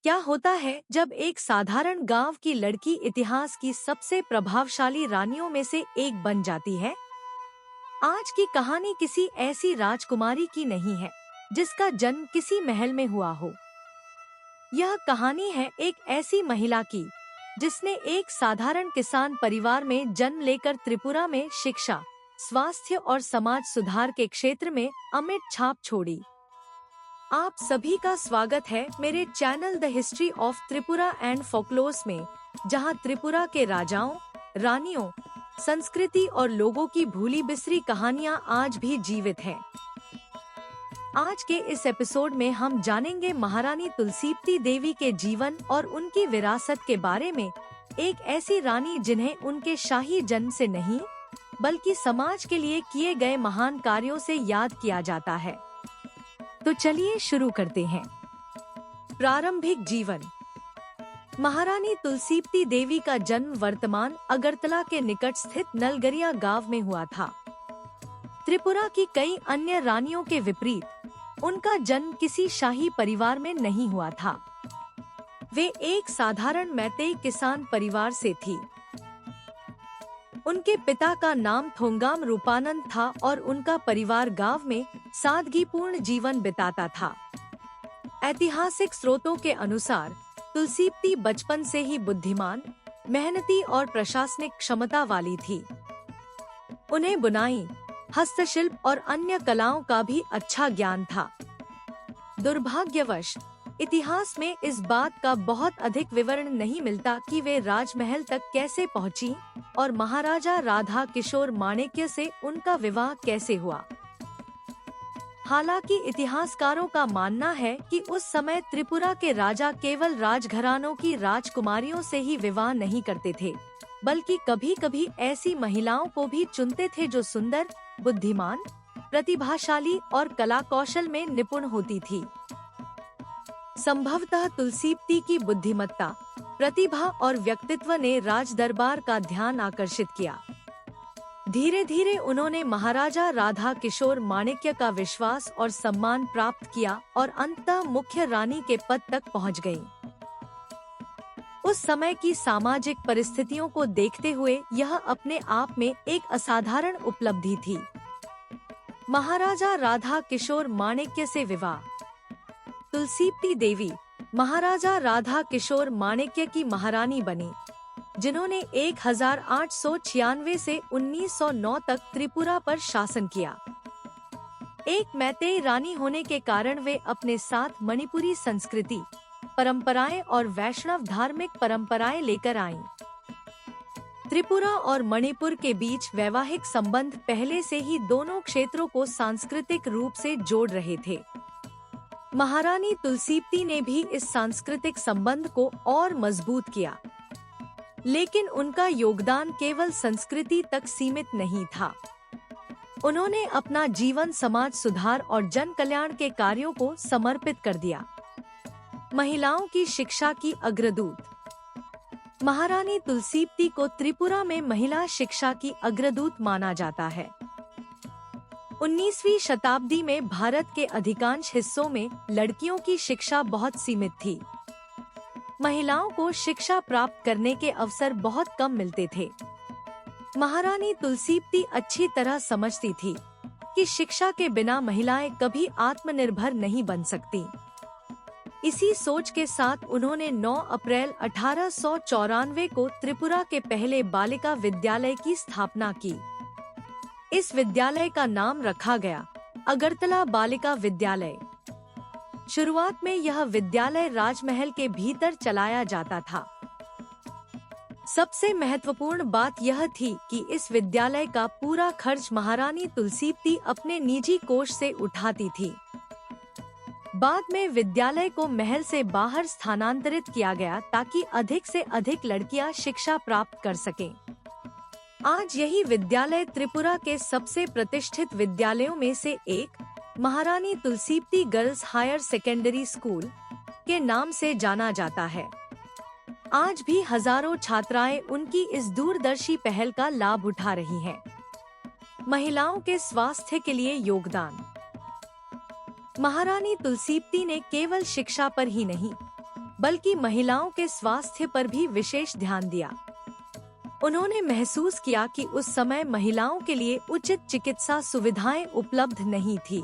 क्या होता है जब एक साधारण गांव की लड़की इतिहास की सबसे प्रभावशाली रानियों में से एक बन जाती है। आज की कहानी किसी ऐसी राजकुमारी की नहीं है जिसका जन्म किसी महल में हुआ हो। यह कहानी है एक ऐसी महिला की जिसने एक साधारण किसान परिवार में जन्म लेकर त्रिपुरा में शिक्षा, स्वास्थ्य और समाज सुधार के क्षेत्र में अमिट छाप छोड़ी। आप सभी का स्वागत है मेरे channel the history of Tripura and folklores में, जहां त्रिपुरा के राजाओं, रानियों, संस्कृति और लोगों की भूली बिसरी कहानियां आज भी जीवित हैं। आज के इस एपिसोड में हम जानेंगे महारानी तुलसीप्ती देवी के जीवन और उनकी विरासत के बारे में। एक ऐसी रानी जिन्हें उनके शाही जन्म से नहीं बल्कि समाज के लिए किए गए महान कार्यों से याद किया जाता है। तो चलिए शुरू करते हैं। प्रारंभिक जीवन। महारानी तुलसीप्ती देवी का जन्म वर्तमान अगरतला के निकट स्थित नलगरिया गांव में हुआ था। त्रिपुरा की कई अन्य रानियों के विपरीत उनका जन्म किसी शाही परिवार में नहीं हुआ था। वे एक साधारण मैतेई किसान परिवार से थी। उनके पिता का नाम थोंगाम रूपानंद था और उनका परिवार गांव में सादगीपूर्ण जीवन बिताता था। ऐतिहासिक स्रोतों के अनुसार तुलसीप्ती बचपन से ही बुद्धिमान, मेहनती और प्रशासनिक क्षमता वाली थी। उन्हें बुनाई, हस्तशिल्प और अन्य कलाओं का भी अच्छा ज्ञान था। दुर्भाग्यवश इतिहास में इस बात का बहुत अधिक विवरण नहीं मिलता कि वे राजमहल तक कैसे पहुंची और महाराजा राधा किशोर माणिक्य से उनका विवाह कैसे हुआ। हालांकि इतिहासकारों का मानना है कि उस समय त्रिपुरा के राजा केवल राजघरानों की राजकुमारियों से ही विवाह नहीं करते थे, बल्कि कभी-कभी ऐसी महिलाओं को भी चुनते थे जो सुंदर, बुद्धिमान, प्रतिभाशाली और कला कौशल में निपुण होती थी। संभवतः तुलसीप्ती की बुद्धिमत्ता, प्रतिभा और व्यक्तित्व ने राज दरबार का ध्यान आकर्षित किया। धीरे धीरे उन्होंने महाराजा राधा किशोर माणिक्य का विश्वास और सम्मान प्राप्त किया और अंततः मुख्य रानी के पद तक पहुंच गईं। उस समय की सामाजिक परिस्थितियों को देखते हुए यह अपने आप में एक असाधारण उपलब्धि थी। महाराजा राधा किशोर माणिक्य से विवाह। तुलसीप्ती देवी महाराजा राधा किशोर माणिक्य की महारानी बनी, जिन्होंने 1896 से 1909 तक त्रिपुरा पर शासन किया। एक मैतेई रानी होने के कारण वे अपने साथ मणिपुरी संस्कृति, परंपराएं और वैष्णव धार्मिक परंपराएं लेकर आईं। त्रिपुरा और मणिपुर के बीच वैवाहिक संबंध पहले से ही दोनों क्षेत्रों को सांस्कृतिक रूप से जोड़ रहे थे। महारानी तुलसीप्ती ने भी इस सांस्कृतिक संबंध को और मजबूत किया, लेकिन उनका योगदान केवल संस्कृति तक सीमित नहीं था। उन्होंने अपना जीवन समाज सुधार और जन कल्याण के कार्यों को समर्पित कर दिया। महिलाओं की शिक्षा की अग्रदूत। महारानी तुलसीप्ती को त्रिपुरा में महिला शिक्षा की अग्रदूत माना जाता है। 19वीं शताब्दी में भारत के अधिकांश हिस्सों में लड़कियों की शिक्षा बहुत सीमित थी। महिलाओं को शिक्षा प्राप्त करने के अवसर बहुत कम मिलते थे। महारानी तुलसीप्ती अच्छी तरह समझती थी कि शिक्षा के बिना महिलाएं कभी आत्मनिर्भर नहीं बन सकती। इसी सोच के साथ उन्होंने 9 अप्रैल 1894 को त्रिपुरा के पहले बालिका विद्यालय की स्थापना की। इस विद्यालय का नाम रखा गया अगरतला बालिका विद्यालय। शुरुआत में यह विद्यालय राजमहल के भीतर चलाया जाता था। सबसे महत्वपूर्ण बात यह थी कि इस विद्यालय का पूरा खर्च महारानी तुलसीप्ती अपने निजी कोष से उठाती थी। बाद में विद्यालय को महल से बाहर स्थानांतरित किया गया ताकि अधिक से अधिक लड़कियां शिक्षा प्राप्त कर सकें। आज यही विद्यालय त्रिपुरा के सबसे प्रतिष्ठित विद्यालयों में से एक, महारानी तुलसीप्ती गर्ल्स हायर सेकेंडरी स्कूल के नाम से जाना जाता है। आज भी हजारों छात्राएं उनकी इस दूरदर्शी पहल का लाभ उठा रही हैं। महिलाओं के स्वास्थ्य के लिए योगदान। महारानी तुलसीप्ती ने केवल शिक्षा पर ही नहीं बल्कि महिलाओं के स्वास्थ्य पर भी विशेष ध्यान दिया। उन्होंने महसूस किया कि उस समय महिलाओं के लिए उचित चिकित्सा सुविधाएं उपलब्ध नहीं थी।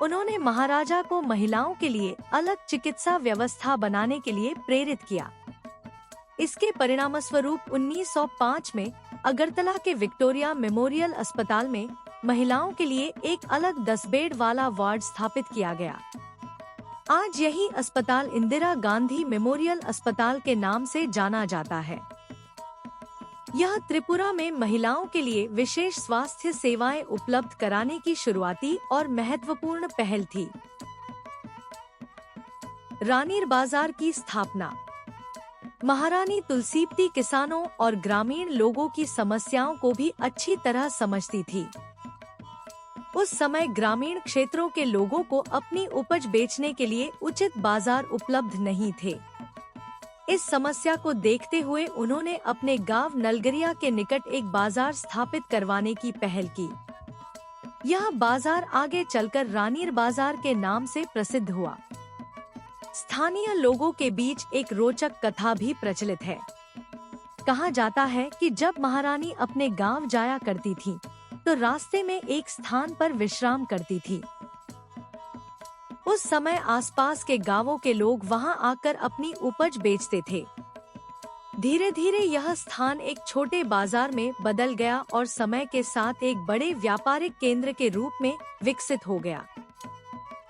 उन्होंने महाराजा को महिलाओं के लिए अलग चिकित्सा व्यवस्था बनाने के लिए प्रेरित किया। इसके परिणामस्वरूप 1905 में अगरतला के विक्टोरिया मेमोरियल अस्पताल में महिलाओं के लिए एक अलग 10 बेड वाला वार्ड स्थापित किया गया। आज यही अस्पताल इंदिरा गांधी मेमोरियल अस्पताल के नाम से जाना जाता है। यह त्रिपुरा में महिलाओं के लिए विशेष स्वास्थ्य सेवाएं उपलब्ध कराने की शुरुआती और महत्वपूर्ण पहल थी। रानीर बाजार की स्थापना। महारानी तुलसीवती किसानों और ग्रामीण लोगों की समस्याओं को भी अच्छी तरह समझती थी। उस समय ग्रामीण क्षेत्रों के लोगों को अपनी उपज बेचने के लिए उचित बाजार उपलब्ध नहीं थे। इस समस्या को देखते हुए उन्होंने अपने गांव नलगरिया के निकट एक बाजार स्थापित करवाने की पहल की। यह बाजार आगे चलकर रानीर बाजार के नाम से प्रसिद्ध हुआ। स्थानीय लोगों के बीच एक रोचक कथा भी प्रचलित है। कहा जाता है कि जब महारानी अपने गांव जाया करती थी, तो रास्ते में एक स्थान पर विश्राम करती थी। उस समय आसपास के गांवों के लोग वहां आकर अपनी उपज बेचते थे। धीरे धीरे यह स्थान एक छोटे बाजार में बदल गया और समय के साथ एक बड़े व्यापारिक केंद्र के रूप में विकसित हो गया।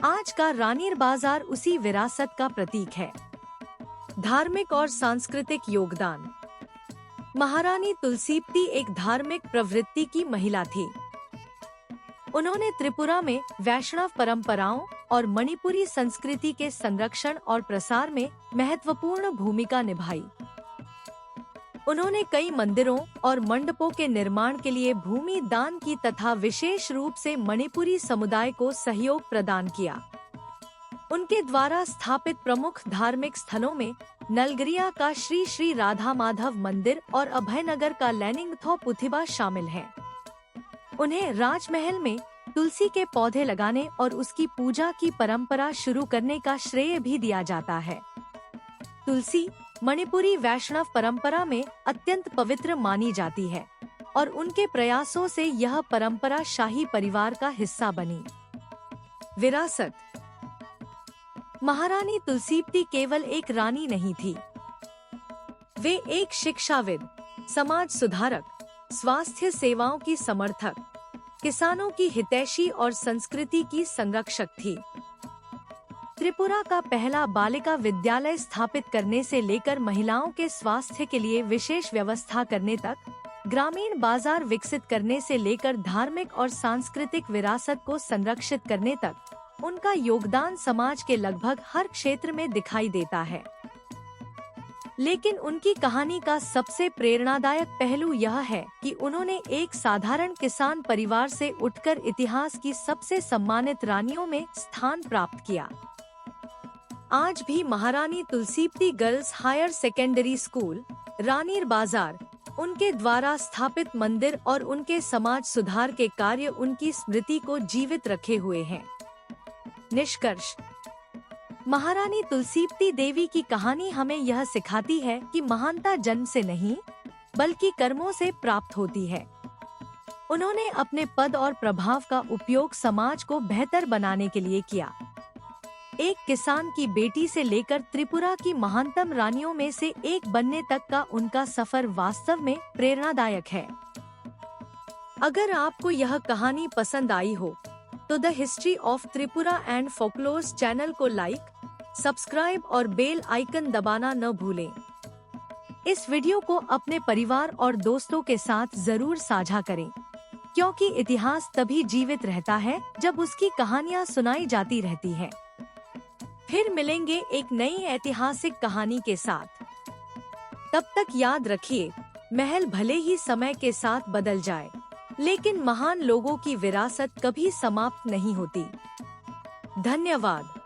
आज का रानीर बाजार उसी विरासत का प्रतीक है। धार्मिक और सांस्कृतिक योगदान। महारानी तुलसीवती एक धार्मिक प्रवृत्ति की महिला थी। उन्होंने त्रिपुरा में वैष्णव परंपराओं और मणिपुरी संस्कृति के संरक्षण और प्रसार में महत्वपूर्ण भूमिका निभाई। उन्होंने कई मंदिरों और मंडपों के निर्माण के लिए भूमि दान की तथा विशेष रूप से मणिपुरी समुदाय को सहयोग प्रदान किया। उनके द्वारा स्थापित प्रमुख धार्मिक स्थलों में नलगरिया का श्री श्री राधा माधव मंदिर और अभयनगर का लैनिंगथौ पुथिबा शामिल है। उन्हें राजमहल में तुलसी के पौधे लगाने और उसकी पूजा की परंपरा शुरू करने का श्रेय भी दिया जाता है। तुलसी मणिपुरी वैष्णव परंपरा में अत्यंत पवित्र मानी जाती है और उनके प्रयासों से यह परंपरा शाही परिवार का हिस्सा बनी। विरासत। महारानी तुलसीवती केवल एक रानी नहीं थी। वे एक शिक्षाविद, समाज सुधारक, स्वास्थ्य सेवाओं की समर्थक, किसानों की हितैषी और संस्कृति की संरक्षक थी। त्रिपुरा का पहला बालिका विद्यालय स्थापित करने से लेकर महिलाओं के स्वास्थ्य के लिए विशेष व्यवस्था करने तक, ग्रामीण बाजार विकसित करने से लेकर धार्मिक और सांस्कृतिक विरासत को संरक्षित करने तक, उनका योगदान समाज के लगभग हर क्षेत्र में दिखाई देता है। लेकिन उनकी कहानी का सबसे प्रेरणादायक पहलू यह है कि उन्होंने एक साधारण किसान परिवार से उठकर इतिहास की सबसे सम्मानित रानियों में स्थान प्राप्त किया। आज भी महारानी तुलसीवती गर्ल्स हायर सेकेंडरी स्कूल, रानीर बाजार, उनके द्वारा स्थापित मंदिर और उनके समाज सुधार के कार्य उनकी स्मृति को जीवित रखे हुए हैं। निष्कर्ष। महारानी तुलसीवती देवी की कहानी हमें यह सिखाती है कि महानता जन्म से नहीं, बल्कि कर्मों से प्राप्त होती है। उन्होंने अपने पद और प्रभाव का उपयोग समाज को बेहतर बनाने के लिए किया। एक किसान की बेटी से लेकर त्रिपुरा की महानतम रानियों में से एक बनने तक का उनका सफर वास्तव में प्रेरणादायक है। अगर आपको यह कहानी पसंद आई हो, तो the history of Tripura and folklores channel को लाइक, सब्सक्राइब और बेल आइकन दबाना न भूलें। इस वीडियो को अपने परिवार और दोस्तों के साथ जरूर साझा करें, क्योंकि इतिहास तभी जीवित रहता है जब उसकी कहानियाँ सुनाई जाती रहती है। फिर मिलेंगे एक नई ऐतिहासिक कहानी के साथ। तब तक याद रखिए, महल भले ही समय के साथ बदल जाए, लेकिन महान लोगों की विरासत कभी समाप्त नहीं होती। धन्यवाद।